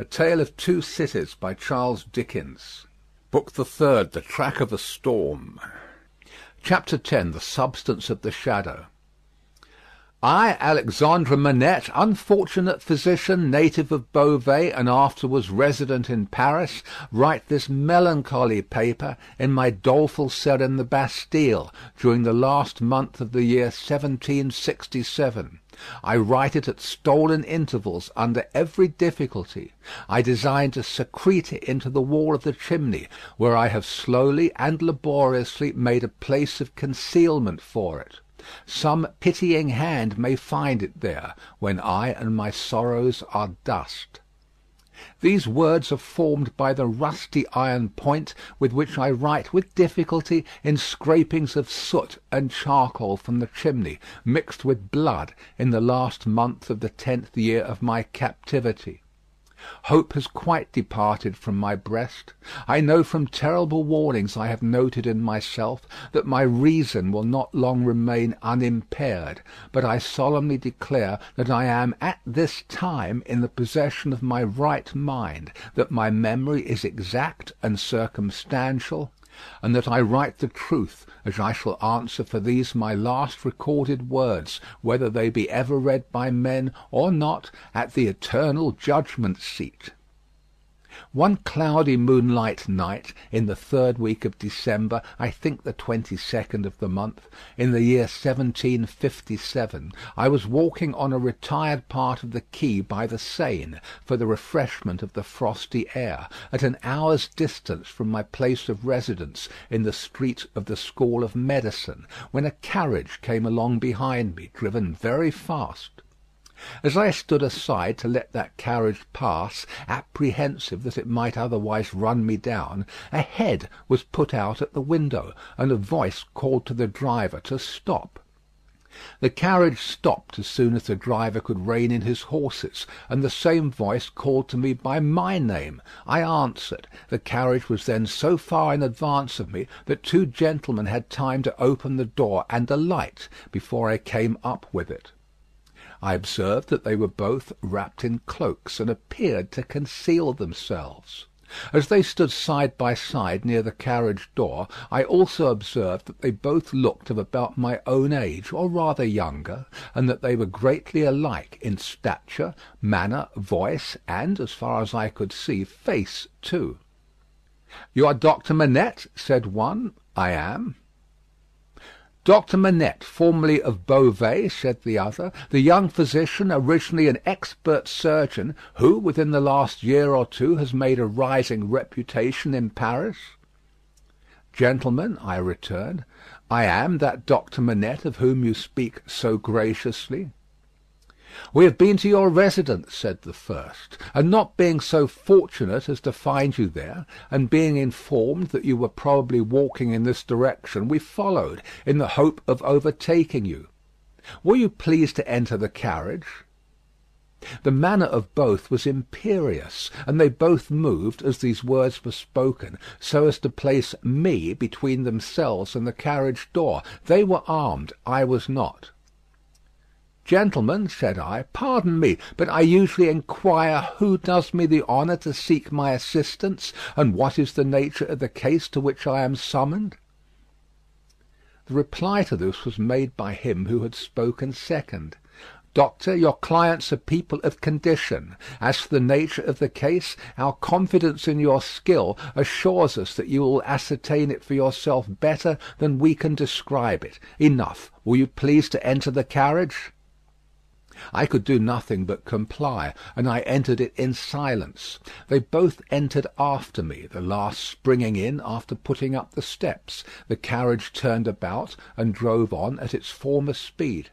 A Tale of Two Cities by Charles Dickens. Book the Third, The Track of a Storm. Chapter 10. The Substance of the Shadow. I, Alexandre Manette, unfortunate physician, native of Beauvais, and afterwards resident in Paris, write this melancholy paper in my doleful cell in the Bastille, during the last month of the year 1767. I write it at stolen intervals, under every difficulty. I design to secrete it into the wall of the chimney, where I have slowly and laboriously made a place of concealment for it. Some pitying hand may find it there, when I and my sorrows are dust. These words are formed by the rusty iron point with which I write with difficulty in scrapings of soot and charcoal from the chimney, mixed with blood, in the last month of the 10th year of my captivity. Hope has quite departed from my breast. I know from terrible warnings I have noted in myself that my reason will not long remain unimpaired, but I solemnly declare that I am at this time in the possession of my right mind, that my memory is exact and circumstantial, and that I write the truth, as I shall answer for these my last recorded words, whether they be ever read by men or not, at the eternal judgment seat. One cloudy moonlight night, in the 3rd week of December, I think the 22nd of the month, in the year 1757, I was walking on a retired part of the quay by the Seine, for the refreshment of the frosty air, at an hour's distance from my place of residence in the street of the School of Medicine, when a carriage came along behind me, driven very fast. As I stood aside to let that carriage pass, apprehensive that it might otherwise run me down, a head was put out at the window, and a voice called to the driver to stop. The carriage stopped as soon as the driver could rein in his horses, and the same voice called to me by my name. I answered. The carriage was then so far in advance of me that 2 gentlemen had time to open the door and alight before I came up with it. I observed that they were both wrapped in cloaks, and appeared to conceal themselves. As they stood side by side near the carriage door, I also observed that they both looked of about my own age, or rather younger, and that they were greatly alike in stature, manner, voice, and, as far as I could see, face too. "You are Doctor Manette?" said one. "I am." "Doctor Manette, formerly of Beauvais," said the other, "the young physician, originally an expert surgeon, who, within the last year or two, has made a rising reputation in Paris?" "Gentlemen," I returned, "I am that Doctor Manette of whom you speak so graciously." "We have been to your residence," said the first, "and not being so fortunate as to find you there, and being informed that you were probably walking in this direction, we followed, in the hope of overtaking you. Will you please to enter the carriage?" The manner of both was imperious, and they both moved, as these words were spoken, so as to place me between themselves and the carriage door. They were armed, I was not. "Gentlemen," said I, "pardon me, but I usually inquire who does me the honour to seek my assistance, and what is the nature of the case to which I am summoned?" The reply to this was made by him who had spoken second. "Doctor, your clients are people of condition. As to the nature of the case, our confidence in your skill assures us that you will ascertain it for yourself better than we can describe it. Enough. Will you please to enter the carriage?" I could do nothing but comply, and I entered it in silence. They both entered after me, the last springing in after putting up the steps. The carriage turned about and drove on at its former speed.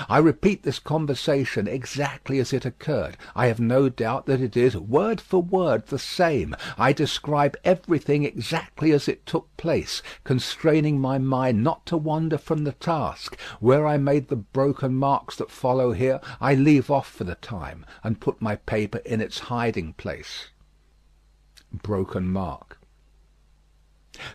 I repeat this conversation exactly as it occurred. I have no doubt that it is, word for word, the same. I describe everything exactly as it took place, constraining my mind not to wander from the task. Where I made the broken marks that follow here, I leave off for the time, and put my paper in its hiding place. Broken mark.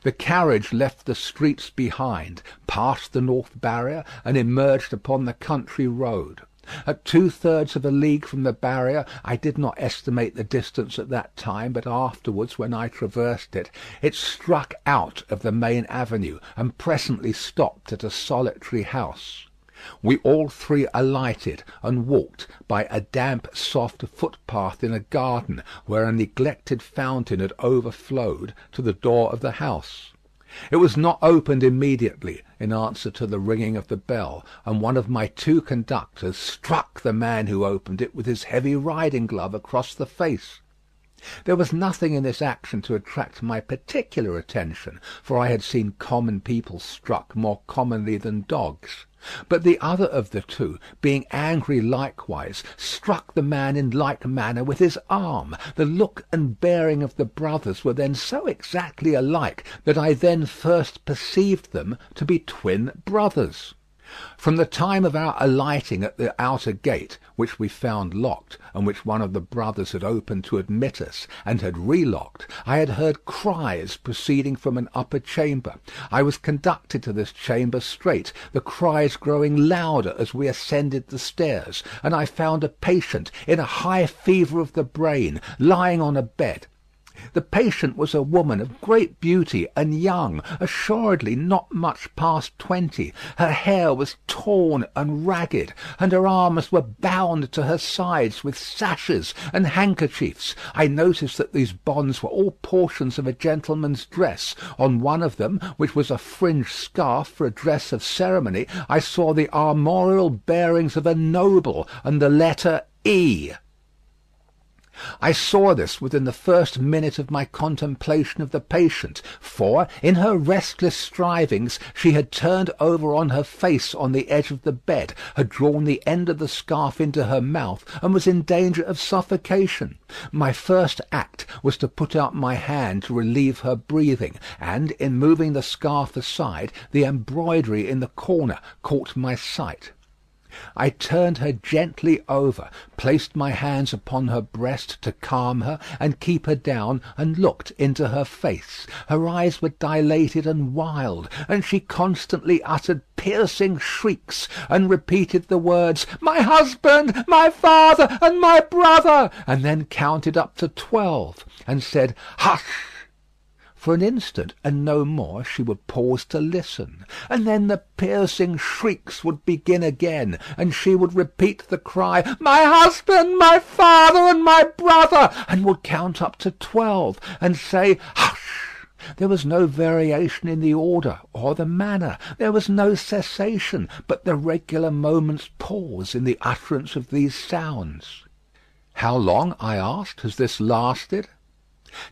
The carriage left the streets behind, passed the North Barrier, and emerged upon the country road. At 2/3 of a league from the barrier, I did not estimate the distance at that time, but afterwards, when I traversed it, it struck out of the main avenue, and presently stopped at a solitary house. We all three alighted, and walked by a damp soft footpath in a garden where a neglected fountain had overflowed, to the door of the house. It was not opened immediately, in answer to the ringing of the bell, and one of my two conductors struck the man who opened it with his heavy riding glove across the face. There was nothing in this action to attract my particular attention, for I had seen common people struck more commonly than dogs. But the other of the two, being angry likewise, struck the man in like manner with his arm. The look and bearing of the brothers were then so exactly alike that I then first perceived them to be twin brothers. From the time of our alighting at the outer gate, which we found locked, and which one of the brothers had opened to admit us, and had relocked, I had heard cries proceeding from an upper chamber. I was conducted to this chamber straight, the cries growing louder as we ascended the stairs, and I found a patient in a high fever of the brain, lying on a bed. The patient was a woman of great beauty and young, assuredly not much past 20. Her hair was torn and ragged, and her arms were bound to her sides with sashes and handkerchiefs. I noticed that these bonds were all portions of a gentleman's dress. On one of them, which was a fringed scarf for a dress of ceremony, I saw the armorial bearings of a noble and the letter E. I saw this within the first minute of my contemplation of the patient, for, in her restless strivings, she had turned over on her face on the edge of the bed, had drawn the end of the scarf into her mouth, and was in danger of suffocation. My first act was to put out my hand to relieve her breathing, and, in moving the scarf aside, the embroidery in the corner caught my sight. I turned her gently over, placed my hands upon her breast to calm her and keep her down, and looked into her face. Her eyes were dilated and wild, and she constantly uttered piercing shrieks, and repeated the words, "My husband, my father, and my brother," and then counted up to 12, and said, "Hush!" For an instant, and no more, she would pause to listen, and then the piercing shrieks would begin again, and she would repeat the cry, "My husband, my father, and my brother," and would count up to 12, and say, "Hush!" There was no variation in the order or the manner. There was no cessation, but the regular moment's pause in the utterance of these sounds. "How long," I asked, "has this lasted?"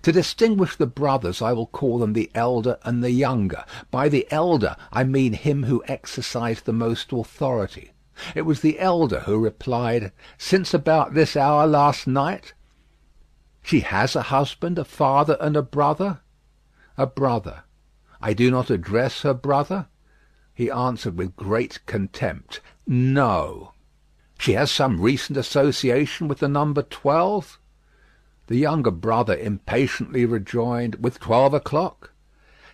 To distinguish the brothers I will call them the elder and the younger. By the elder I mean him who exercised the most authority. It was the elder who replied, "Since about this hour last night." "She has a husband, a father, and a brother?" "A brother." "I do not address her brother?" He answered with great contempt, "No." "She has some recent association with the number 12?" The younger brother impatiently rejoined, "With 12 o'clock?"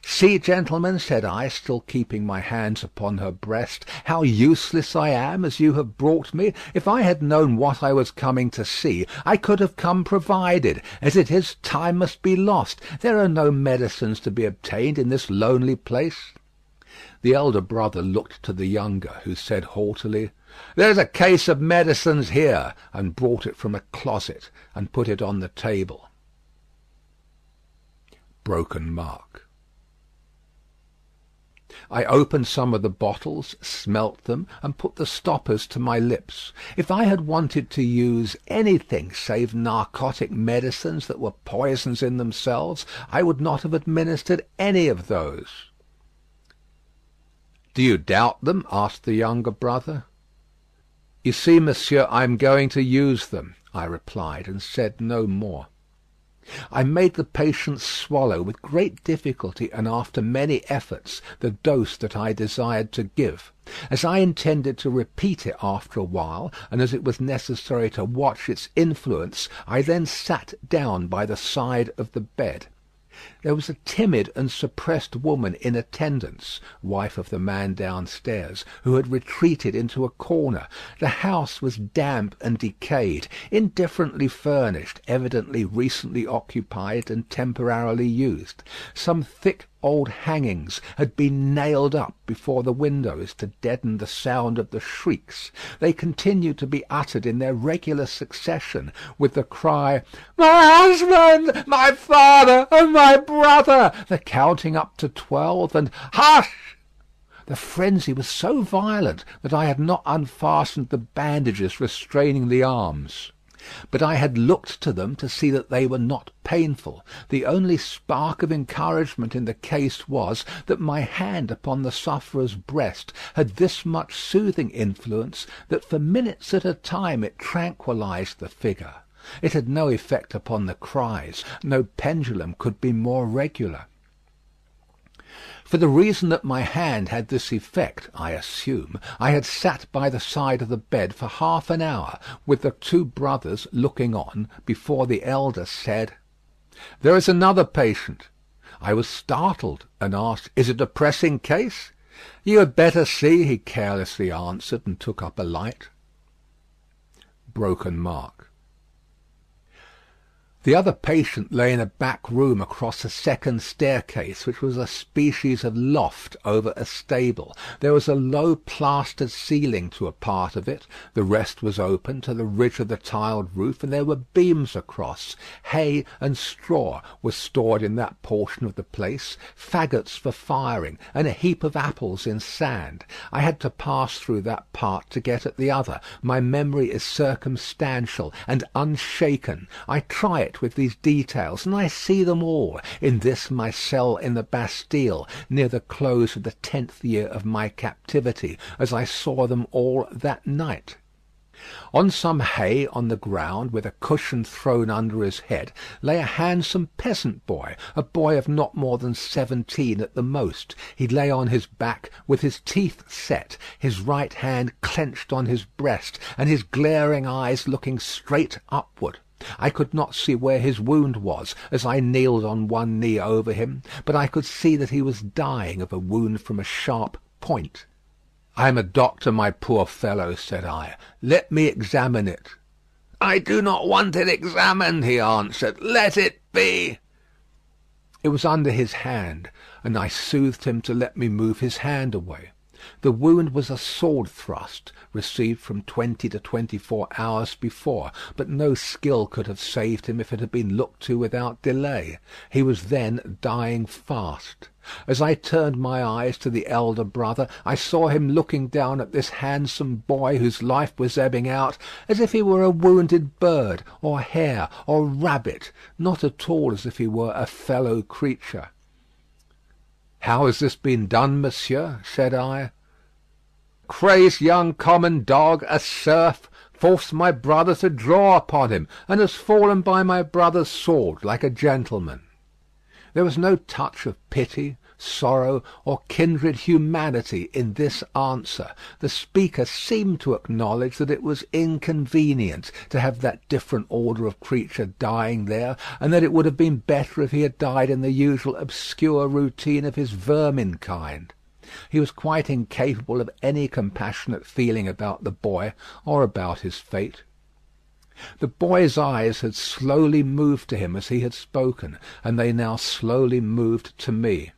"See, gentlemen," said I, still keeping my hands upon her breast, "how useless I am, as you have brought me. If I had known what I was coming to see, I could have come provided. As it is, time must be lost. There are no medicines to be obtained in this lonely place." The elder brother looked to the younger, who said haughtily, "There's a case of medicines here," and brought it from a closet and put it on the table. Broken mark. I opened some of the bottles, smelt them, and put the stoppers to my lips. If I had wanted to use anything save narcotic medicines that were poisons in themselves, I would not have administered any of those. "Do you doubt them?" asked the younger brother. "You see, monsieur, I am going to use them," I replied, and said no more. I made the patient swallow with great difficulty and after many efforts the dose that I desired to give. As I intended to repeat it after a while, and as it was necessary to watch its influence, I then sat down by the side of the bed. There was a timid and suppressed woman in attendance, wife of the man downstairs, who had retreated into a corner. The house was damp and decayed, indifferently furnished, evidently recently occupied and temporarily used. Some thick old hangings had been nailed up before the windows to deaden the sound of the shrieks. They continued to be uttered in their regular succession, with the cry, "My husband! My father! And my brother!" the counting up to 12, and "Hush!" The frenzy was so violent that I had not unfastened the bandages restraining the arms. But I had looked to them to see that they were not painful. The only spark of encouragement in the case was, that my hand upon the sufferer's breast had this much soothing influence, that for minutes at a time it tranquillized the figure. It had no effect upon the cries. No pendulum could be more regular. For the reason that my hand had this effect, I assume, I had sat by the side of the bed for half an hour, with the two brothers looking on, before the elder said, "There is another patient." I was startled, and asked, "Is it a pressing case?" "You had better see," he carelessly answered, and took up a light. Broken mark. The other patient lay in a back room across a second staircase, which was a species of loft over a stable. There was a low plastered ceiling to a part of it, the rest was open to the ridge of the tiled roof, and there were beams across. Hay and straw were stored in that portion of the place, faggots for firing, and a heap of apples in sand. I had to pass through that part to get at the other. My memory is circumstantial and unshaken. I try it with these details, and I see them all, in this my cell in the Bastille, near the close of the 10th year of my captivity, as I saw them all that night. On some hay on the ground, with a cushion thrown under his head, lay a handsome peasant boy, a boy of not more than 17 at the most. He lay on his back with his teeth set, his right hand clenched on his breast, and his glaring eyes looking straight upward. I could not see where his wound was, as I kneeled on one knee over him, but I could see that he was dying of a wound from a sharp point. "I am a doctor, my poor fellow," said I. "Let me examine it." "I do not want it examined," he answered. "Let it be." It was under his hand, and I soothed him to let me move his hand away. The wound was a sword thrust, received from 20 to 24 hours before, but no skill could have saved him if it had been looked to without delay. He was then dying fast. As I turned my eyes to the elder brother, I saw him looking down at this handsome boy whose life was ebbing out, as if he were a wounded bird, or hare, or rabbit, not at all as if he were a fellow creature. "How has this been done, monsieur?" said I. "Crazed young common dog, a serf, forced my brother to draw upon him, and has fallen by my brother's sword like a gentleman." There was no touch of pity, sorrow, or kindred humanity in this answer. The speaker seemed to acknowledge that it was inconvenient to have that different order of creature dying there, and that it would have been better if he had died in the usual obscure routine of his vermin kind. He was quite incapable of any compassionate feeling about the boy or about his fate. The boy's eyes had slowly moved to him as he had spoken, and they now slowly moved to me.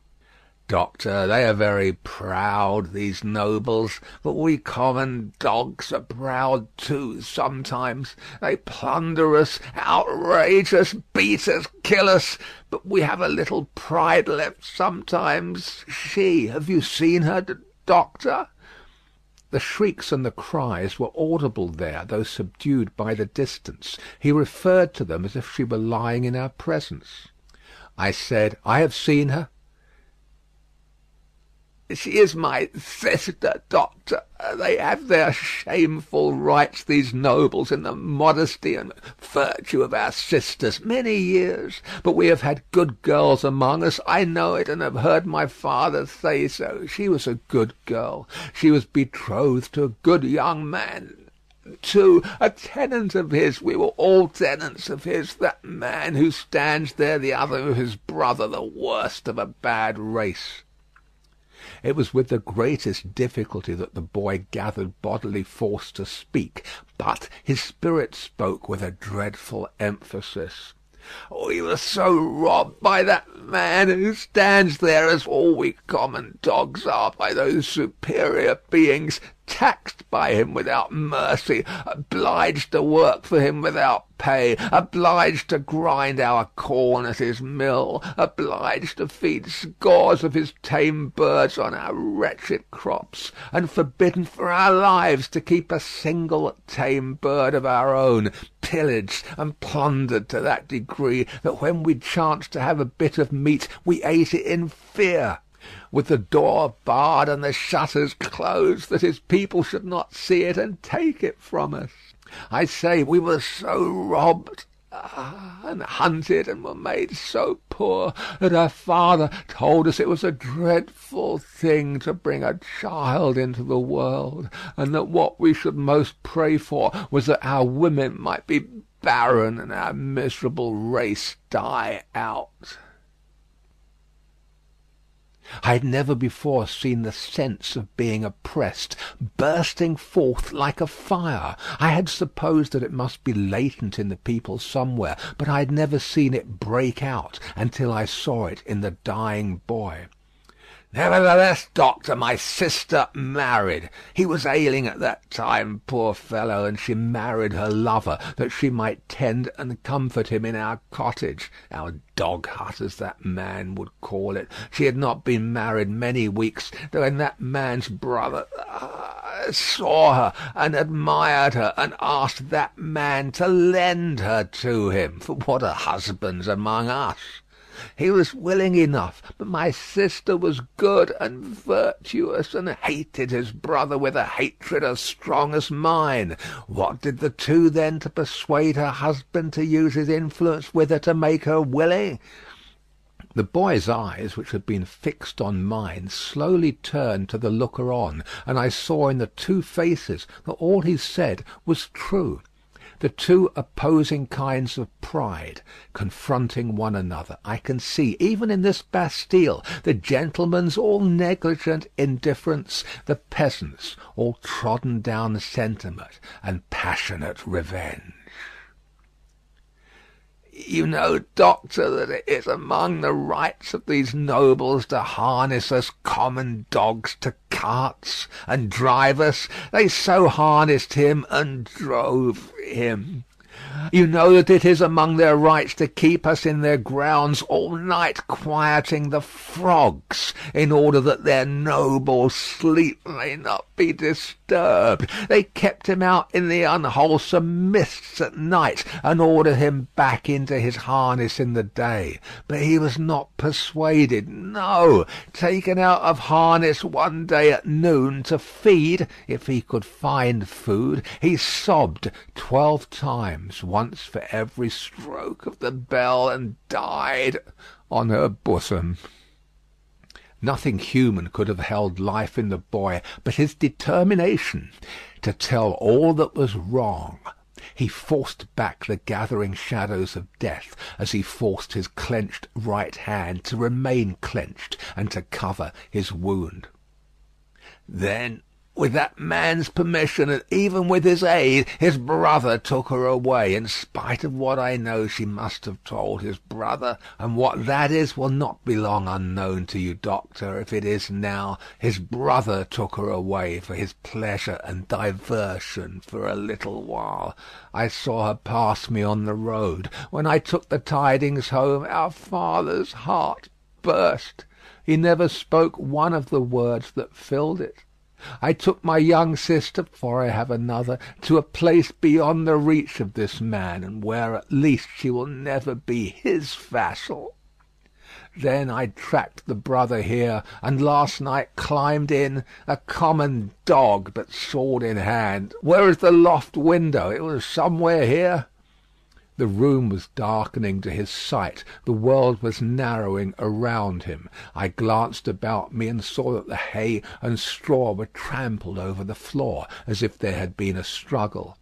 "Doctor, they are very proud, these nobles, but we common dogs are proud too sometimes. They plunder us, outrage us, beat us, kill us, but we have a little pride left sometimes. Have you seen her, doctor?" The shrieks and the cries were audible there, though subdued by the distance. He referred to them as if she were lying in our presence. I said, "I have seen her." "She is my sister, doctor. They have their shameful rights, these nobles, in the modesty and virtue of our sisters, many years. But we have had good girls among us. I know it, and have heard my father say so. She was a good girl. She was betrothed to a good young man. too, a tenant of his. We were all tenants of his. That man who stands there, the other his brother, the worst of a bad race." It was with the greatest difficulty that the boy gathered bodily force to speak, but his spirit spoke with a dreadful emphasis. "We were so robbed by that man who stands there, as all we common dogs are by those superior beings, taxed by him without mercy, obliged to work for him without pay, obliged to grind our corn at his mill, obliged to feed scores of his tame birds on our wretched crops, and forbidden for our lives to keep a single tame bird of our own, pillaged and plundered to that degree that when we chanced to have a bit of meat we ate it in fear, with the door barred and the shutters closed, that his people should not see it and take it from us. I say, we were so robbed and hunted and were made so poor that our father told us it was a dreadful thing to bring a child into the world, and that what we should most pray for was that our women might be barren and our miserable race die out. I had never before seen the sense of being oppressed bursting forth like a fire. I had supposed that it must be latent in the people somewhere, but I had never seen it break out until I saw it in the dying boy. "Nevertheless, doctor, my sister married. He was ailing at that time, poor fellow, and she married her lover, that she might tend and comfort him in our cottage, our dog hut, as that man would call it. She had not been married many weeks, when that man's brother saw her and admired her, and asked that man to lend her to him, for what are husbands among us? He was willing enough, but my sister was good and virtuous, and hated his brother with a hatred as strong as mine. What did the two then to persuade her husband to use his influence with her to make her willing?" The boy's eyes, which had been fixed on mine, slowly turned to the looker-on, and I saw in the two faces that all he said was true. The two opposing kinds of pride confronting one another, I can see, even in this Bastille, the gentleman's all negligent indifference, the peasant's all trodden down sentiment and passionate revenge. "You know, doctor, that it is among the rights of these nobles to harness us common dogs to carts, and drive us. They so harnessed him and drove him. You know that it is among their rights to keep us in their grounds all night, quieting the frogs, in order that their noble sleep may not be disturbed. They kept him out in the unwholesome mists at night, and ordered him back into his harness in the day. But he was not persuaded. No, taken out of harness one day at noon to feed, if he could find food, he sobbed 12 times, once for every stroke of the bell, and died on her bosom. Nothing human could have held life in the boy but his determination to tell all that was wrong. He forced back the gathering shadows of death as he forced his clenched right hand to remain clenched and to cover his wound. Then, with that man's permission, and even with his aid, his brother took her away. In spite of what I know, she must have told his brother, and what that is will not be long unknown to you, doctor. If it is now, his brother took her away for his pleasure and diversion for a little while. I saw her pass me on the road. When I took the tidings home, our father's heart burst. He never spoke one of the words that filled it. I took my young sister, for I have another, to a place beyond the reach of this man, and where at least she will never be his vassal. Then I tracked the brother here, and last night climbed in, a common dog, but sword in hand. Where is the loft window? It was somewhere here. The room was darkening to his sight, the world was narrowing around him. I glanced about me and saw that the hay and straw were trampled over the floor, as if there had been a struggle.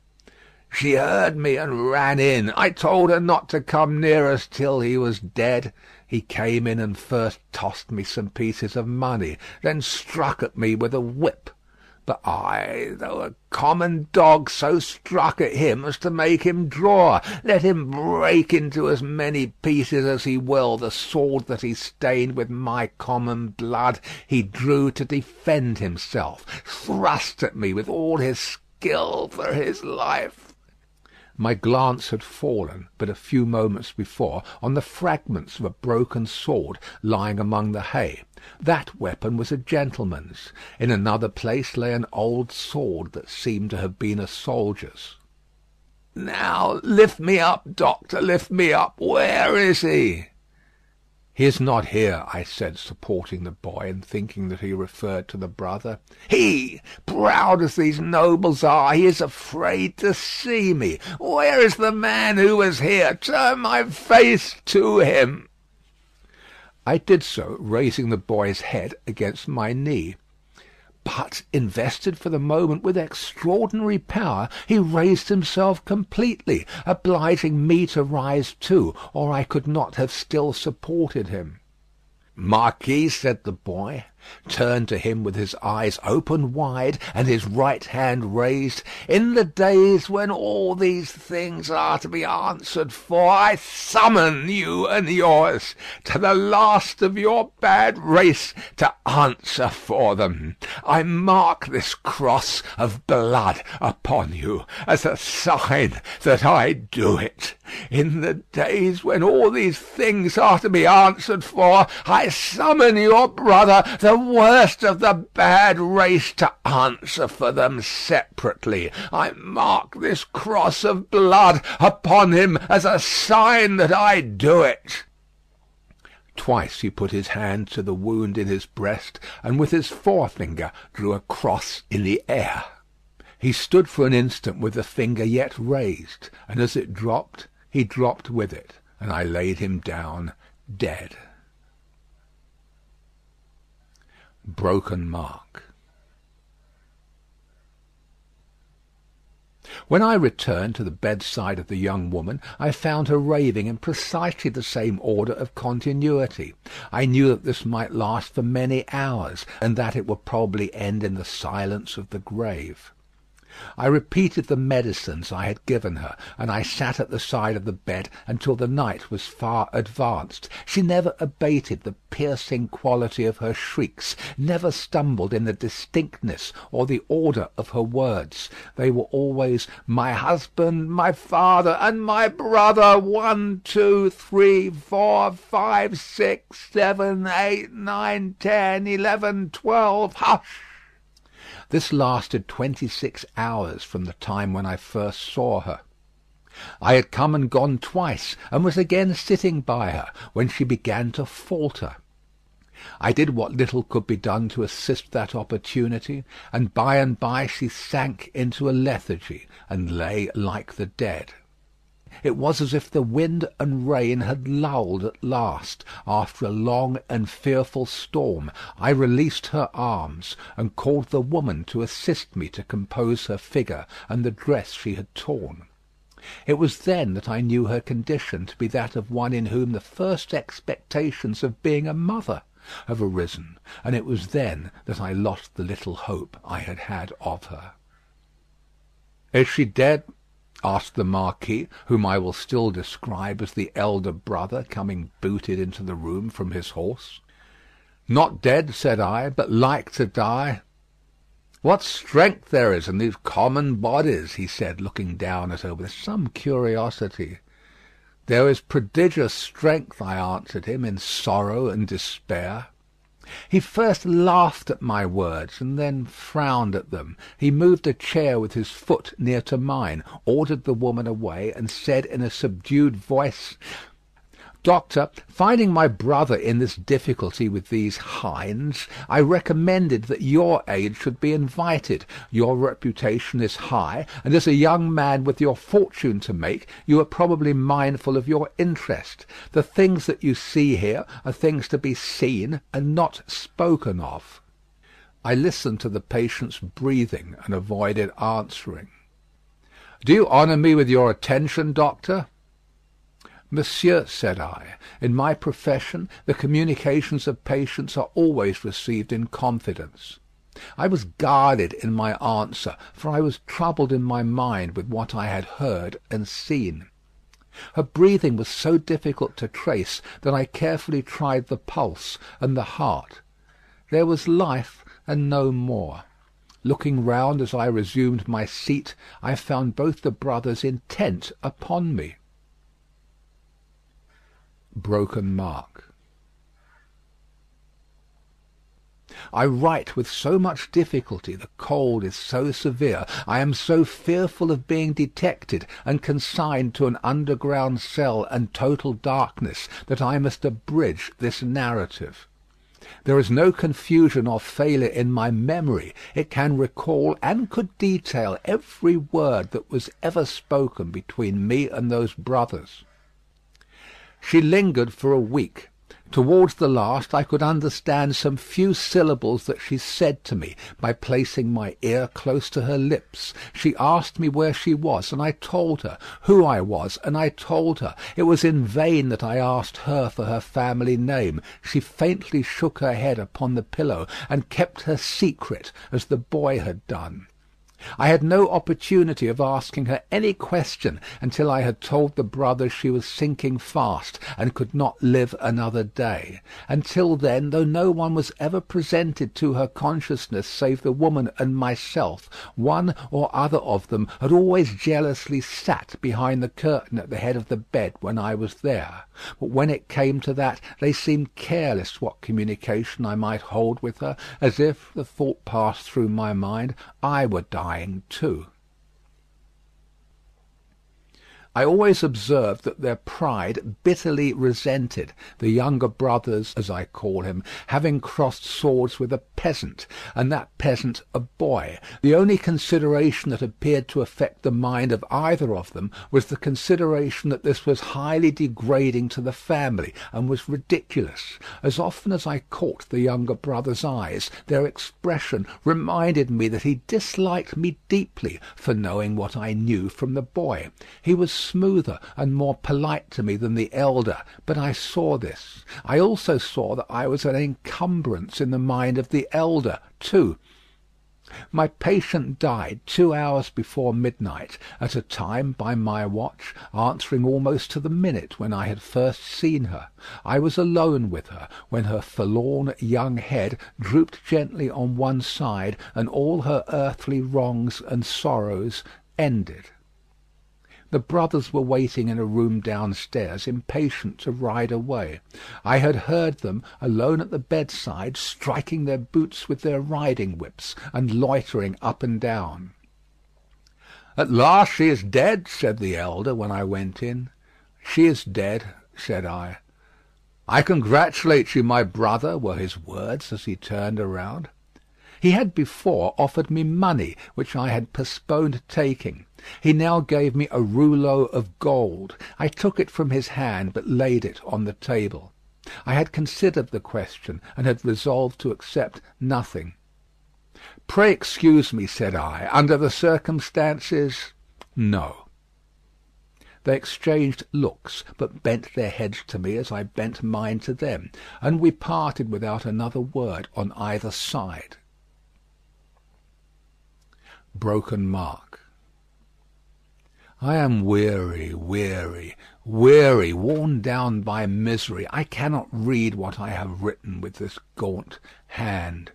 She heard me and ran in. I told her not to come near us till he was dead. He came in and first tossed me some pieces of money, then struck at me with a whip. But I, though a common dog, so struck at him as to make him draw. Let him break into as many pieces as he will the sword that he stained with my common blood. He drew to defend himself, thrust at me with all his skill for his life. My glance had fallen, but a few moments before, on the fragments of a broken sword lying among the hay. That weapon was a gentleman's. In another place lay an old sword that seemed to have been a soldier's. "Now lift me up, doctor, lift me up. Where is he?" "He is not here," I said, supporting the boy, and thinking that he referred to the brother. "He, proud as these nobles are, he is afraid to see me. Where is the man who was here? Turn my face to him." I did so, raising the boy's head against my knee. But, invested for the moment with extraordinary power, he raised himself completely, obliging me to rise too, or I could not have still supported him. "Marquis," said the boy, turned to him with his eyes open wide and his right hand raised, "in the days when all these things are to be answered for, I summon you and yours to the last of your bad race to answer for them. I mark this cross of blood upon you as a sign that I do it. In the days when all these things are to be answered for, I summon your brother, the worst of the bad race, to answer for them separately. I mark this cross of blood upon him as a sign that I do it." Twice he put his hand to the wound in his breast, and with his forefinger drew a cross in the air. He stood for an instant with the finger yet raised, and as it dropped, he dropped with it, and I laid him down dead. Broken mark. When I returned to the bedside of the young woman, I found her raving in precisely the same order of continuity. I knew that this might last for many hours, and that it would probably end in the silence of the grave. I repeated the medicines I had given her, and I sat at the side of the bed until the night was far advanced. She never abated the piercing quality of her shrieks, never stumbled in the distinctness or the order of her words. They were always "my husband, my father, and my brother, 1, 2, 3, 4, 5, 6, 7, 8, 9, 10, 11, 12, hush!" This lasted 26 hours from the time when I first saw her. I had come and gone twice, and was again sitting by her, when she began to falter. I did what little could be done to assist that opportunity, and by she sank into a lethargy, and lay like the dead. It was as if the wind and rain had lulled at last. After a long and fearful storm, I released her arms, and called the woman to assist me to compose her figure and the dress she had torn. It was then that I knew her condition to be that of one in whom the first expectations of being a mother have arisen, and it was then that I lost the little hope I had had of her. "Is she dead?" asked the Marquis, whom I will still describe as the elder brother coming booted into the room from his horse. "Not dead," said I, "but like to die." "What strength there is in these common bodies," he said, looking down at her with some curiosity. "There is prodigious strength," I answered him, "in sorrow and despair." He first laughed at my words, and then frowned at them. He moved a chair with his foot near to mine, ordered the woman away, and said in a subdued voice, Doctor, finding my brother in this difficulty with these hinds, I recommended that your aid should be invited. Your reputation is high, and as a young man with your fortune to make, you are probably mindful of your interest. The things that you see here are things to be seen and not spoken of. I listened to the patient's breathing and avoided answering. "Do you honour me with your attention, doctor?" "Monsieur," said I, "in my profession the communications of patients are always received in confidence." I was guarded in my answer, for I was troubled in my mind with what I had heard and seen. Her breathing was so difficult to trace that I carefully tried the pulse and the heart. There was life and no more. Looking round as I resumed my seat, I found both the brothers intent upon me. Broken mark. I write with so much difficulty, the cold is so severe, I am so fearful of being detected and consigned to an underground cell and total darkness, that I must abridge this narrative. There is no confusion or failure in my memory. It can recall and could detail every word that was ever spoken between me and those brothers. She lingered for a week. Towards the last I could understand some few syllables that she said to me by placing my ear close to her lips. She asked me where she was, and I told her; who I was, and I told her. It was in vain that I asked her for her family name. She faintly shook her head upon the pillow, and kept her secret as the boy had done. I had no opportunity of asking her any question until I had told the brothers she was sinking fast and could not live another day. Until then, though no one was ever presented to her consciousness save the woman and myself, one or other of them had always jealously sat behind the curtain at the head of the bed when I was there. But when it came to that, they seemed careless what communication I might hold with her, as if, the thought passed through my mind, I were dying too. I always observed that their pride bitterly resented the younger brothers, as I call him, having crossed swords with a peasant, and that peasant a boy. The only consideration that appeared to affect the mind of either of them was the consideration that this was highly degrading to the family, and was ridiculous. As often as I caught the younger brother's eyes, their expression reminded me that he disliked me deeply for knowing what I knew from the boy. He was smoother and more polite to me than the elder, but I saw this. I also saw that I was an encumbrance in the mind of the elder too. My patient died 2 hours before midnight, at a time, by my watch, answering almost to the minute when I had first seen her. I was alone with her, when her forlorn young head drooped gently on one side, and all her earthly wrongs and sorrows ended. The brothers were waiting in a room downstairs, impatient to ride away. I had heard them, alone at the bedside, striking their boots with their riding whips, and loitering up and down. "At last she is dead," said the elder, when I went in. "She is dead," said I. "I congratulate you, my brother," were his words as he turned around. He had before offered me money, which I had postponed taking. He now gave me a rouleau of gold. I took it from his hand, but laid it on the table. I had considered the question, and had resolved to accept nothing. "Pray excuse me," said I. "Under the circumstances, no." They exchanged looks, but bent their heads to me as I bent mine to them, and we parted without another word on either side. Broken mark. I am weary, weary, weary, worn down by misery. I cannot read what I have written with this gaunt hand.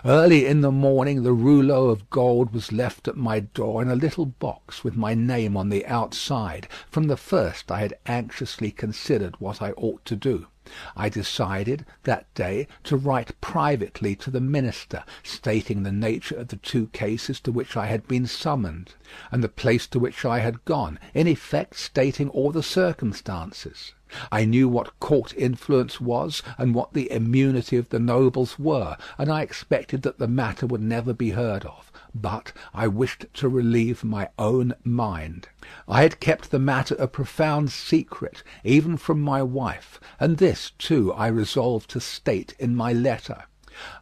Early in the morning the rouleau of gold was left at my door in a little box with my name on the outside. From the first I had anxiously considered what I ought to do. I decided that day to write privately to the minister, stating the nature of the two cases to which I had been summoned, and the place to which I had gone, in effect stating all the circumstances. I knew what court influence was, and what the immunity of the nobles were, and I expected that the matter would never be heard of. But I wished to relieve my own mind. I had kept the matter a profound secret, even from my wife, and this, too, I resolved to state in my letter.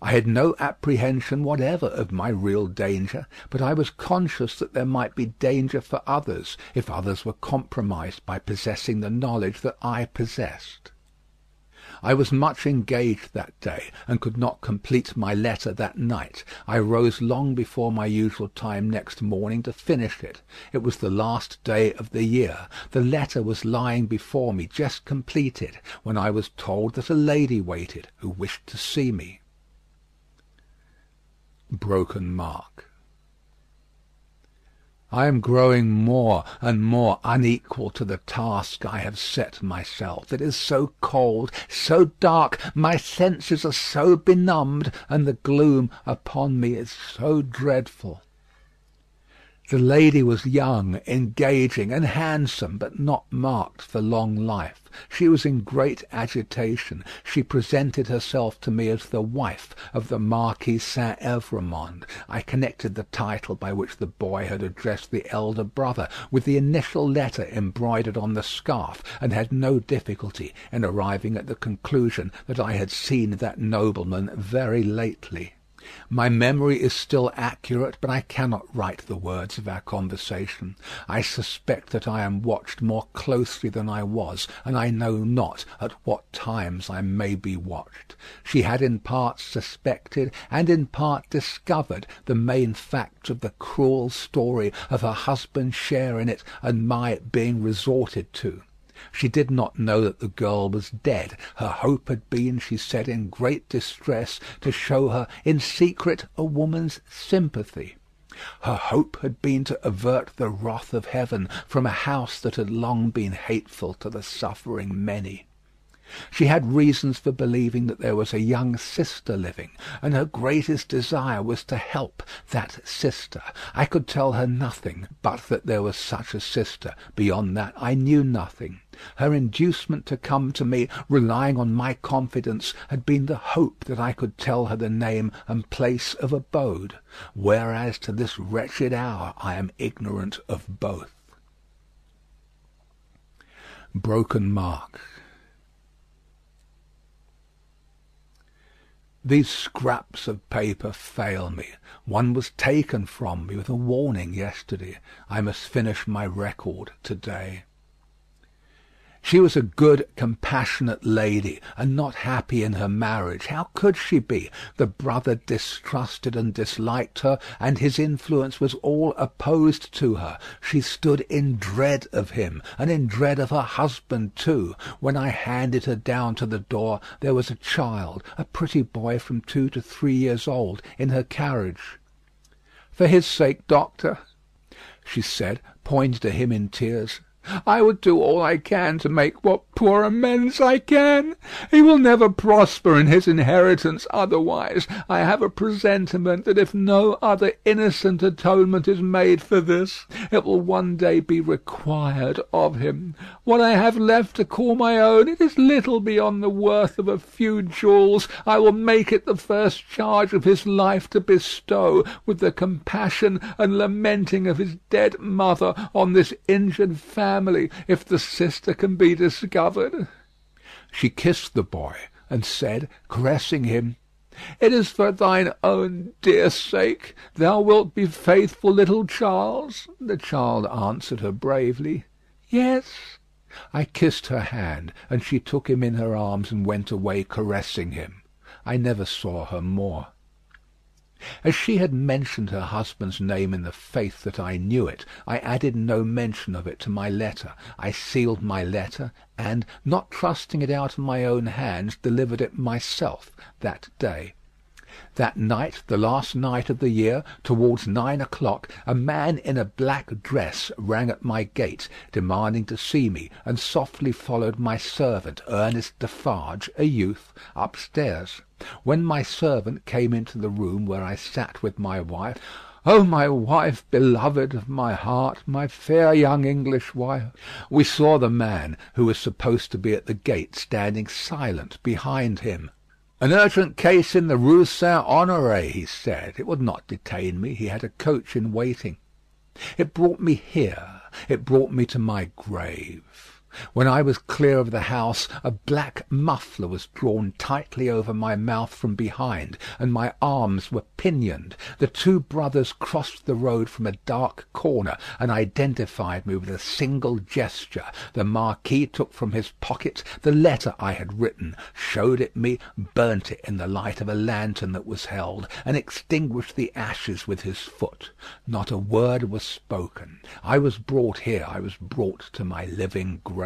I had no apprehension whatever of my real danger, but I was conscious that there might be danger for others, if others were compromised by possessing the knowledge that I possessed. I was much engaged that day, and could not complete my letter that night. I rose long before my usual time next morning to finish it. It was the last day of the year. The letter was lying before me, just completed, when I was told that a lady waited, who wished to see me. Broken Mark. I am growing more and more unequal to the task I have set myself. It is so cold, so dark, my senses are so benumbed, and the gloom upon me is so dreadful. The lady was young, engaging, and handsome, but not marked for long life. She was in great agitation. She presented herself to me as the wife of the Marquis Saint Evremond. I connected the title by which the boy had addressed the elder brother with the initial letter embroidered on the scarf, and had no difficulty in arriving at the conclusion that I had seen that nobleman very lately. My memory is still accurate, but I cannot write the words of our conversation. I suspect that I am watched more closely than I was, and I know not at what times I may be watched. She had in part suspected and in part discovered the main facts of the cruel story of her husband's share in it and my being resorted to. She did not know that the girl was dead. Her hope had been, she said in great distress, to show her in secret a woman's sympathy. Her hope had been to avert the wrath of heaven from a house that had long been hateful to the suffering many. She had reasons for believing that there was a young sister living, and her greatest desire was to help that sister. I could tell her nothing but that there was such a sister. Beyond that I knew nothing. Her inducement to come to me, relying on my confidence, had been the hope that I could tell her the name and place of abode, whereas to this wretched hour I am ignorant of both. Broken Mark. These scraps of paper fail me. One was taken from me with a warning yesterday. I must finish my record to-day. She was a good, compassionate lady, and not happy in her marriage. How could she be? The brother distrusted and disliked her, and his influence was all opposed to her. She stood in dread of him, and in dread of her husband too. When I handed her down to the door, there was a child, a pretty boy from 2 to 3 years old, in her carriage. "For his sake, doctor," she said, pointing to him in tears, "I would do all I can to make what poor amends I can. He will never prosper in his inheritance otherwise. I have a presentiment that if no other innocent atonement is made for this, it will one day be required of him. What I have left to call my own, it is little beyond the worth of a few jewels. I will make it the first charge of his life to bestow, with the compassion and lamenting of his dead mother, on this injured family, if the sister can be discovered." She kissed the boy, and said, caressing him, "It is for thine own dear sake. Thou wilt be faithful, little Charles?" The child answered her bravely, "Yes." I kissed her hand, and she took him in her arms and went away caressing him. I never saw her more. As she had mentioned her husband's name in the faith that I knew it, I added no mention of it to my letter. I sealed my letter, and, not trusting it out of my own hands, delivered it myself that day. That night, the last night of the year, towards 9 o'clock, a man in a black dress rang at my gate, demanding to see me, and softly followed my servant, Ernest Defarge, a youth, upstairs. When my servant came into the room where I sat with my wife, "Oh, my wife, beloved of my heart, my fair young English wife," we saw the man, who was supposed to be at the gate, standing silent behind him. "An urgent case in the Rue Saint Honoré," he said. It would not detain me. He had a coach in waiting. It brought me here. It brought me to my grave. When I was clear of the house, a black muffler was drawn tightly over my mouth from behind, and my arms were pinioned. The two brothers crossed the road from a dark corner, and identified me with a single gesture. The Marquis took from his pocket the letter I had written, showed it me, burnt it in the light of a lantern that was held, and extinguished the ashes with his foot. Not a word was spoken. I was brought here. I was brought to my living grave.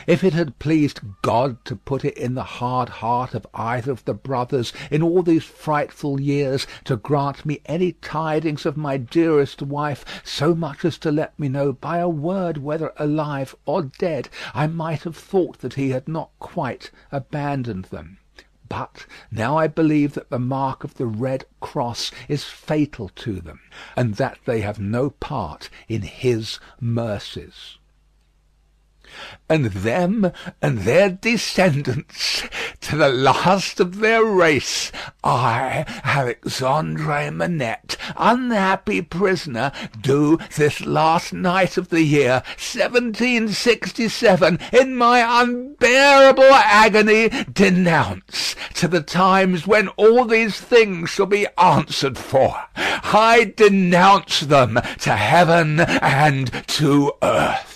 If it had pleased God to put it in the hard heart of either of the brothers in all these frightful years to grant me any tidings of my dearest wife, so much as to let me know by a word whether alive or dead, I might have thought that he had not quite abandoned them. But now I believe that the mark of the red cross is fatal to them, and that they have no part in his mercies. And them and their descendants, to the last of their race, I, Alexandre Manette, unhappy prisoner, do this last night of the year 1767, in my unbearable agony, denounce, to the times when all these things shall be answered for. I denounce them to heaven and to earth.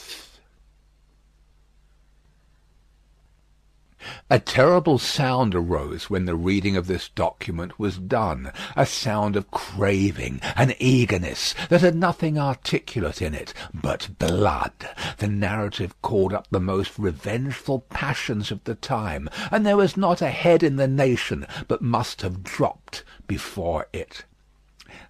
A terrible sound arose when the reading of this document was done, a sound of craving and eagerness that had nothing articulate in it but blood. The narrative called up the most revengeful passions of the time, and there was not a head in the nation but must have dropped before it.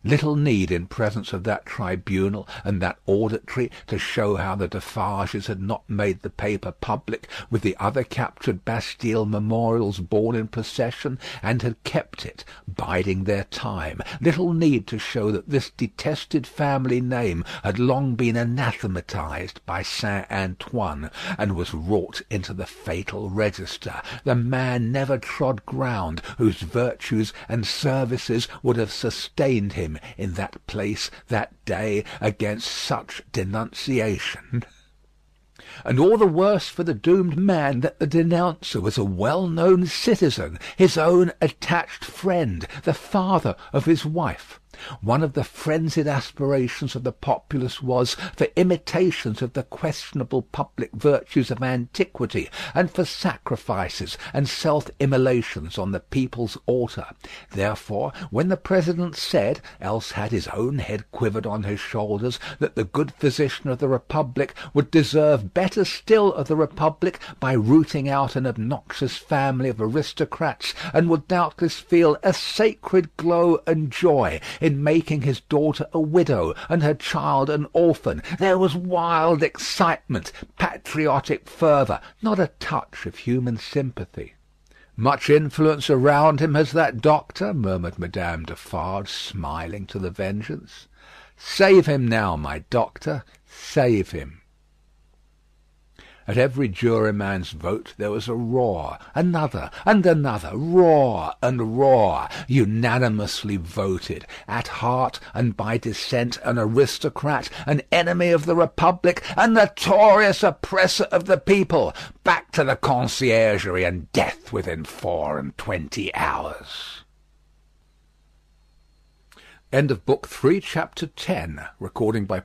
Little need in presence of that tribunal and that auditory to show how the Defarges had not made the paper public with the other captured Bastille memorials borne in procession, and had kept it, biding their time. Little need to show that this detested family name had long been anathematized by Saint Antoine, and was wrought into the fatal register. The man never trod ground whose virtues and services would have sustained him in that place that day against such denunciation. And all the worse for the doomed man that the denouncer was a well-known citizen, his own attached friend, the father of his wife. One of the frenzied aspirations of the populace was for imitations of the questionable public virtues of antiquity, and for sacrifices and self-immolations on the people's altar. Therefore, when the President said, else had his own head quivered on his shoulders, that the good physician of the Republic would deserve better still of the Republic by rooting out an obnoxious family of aristocrats, and would doubtless feel a sacred glow and joy in making his daughter a widow and her child an orphan, there was wild excitement, patriotic fervour, not a touch of human sympathy. "Much influence around him has that doctor," murmured Madame Defarge, smiling to the Vengeance. "Save him now, my doctor, save him." At every juryman's vote there was a roar, another and another, roar and roar, unanimously voted, at heart and by descent an aristocrat, an enemy of the Republic, a notorious oppressor of the people, back to the Conciergerie and death within 24 hours. End of Book 3, Chapter 10. Recording by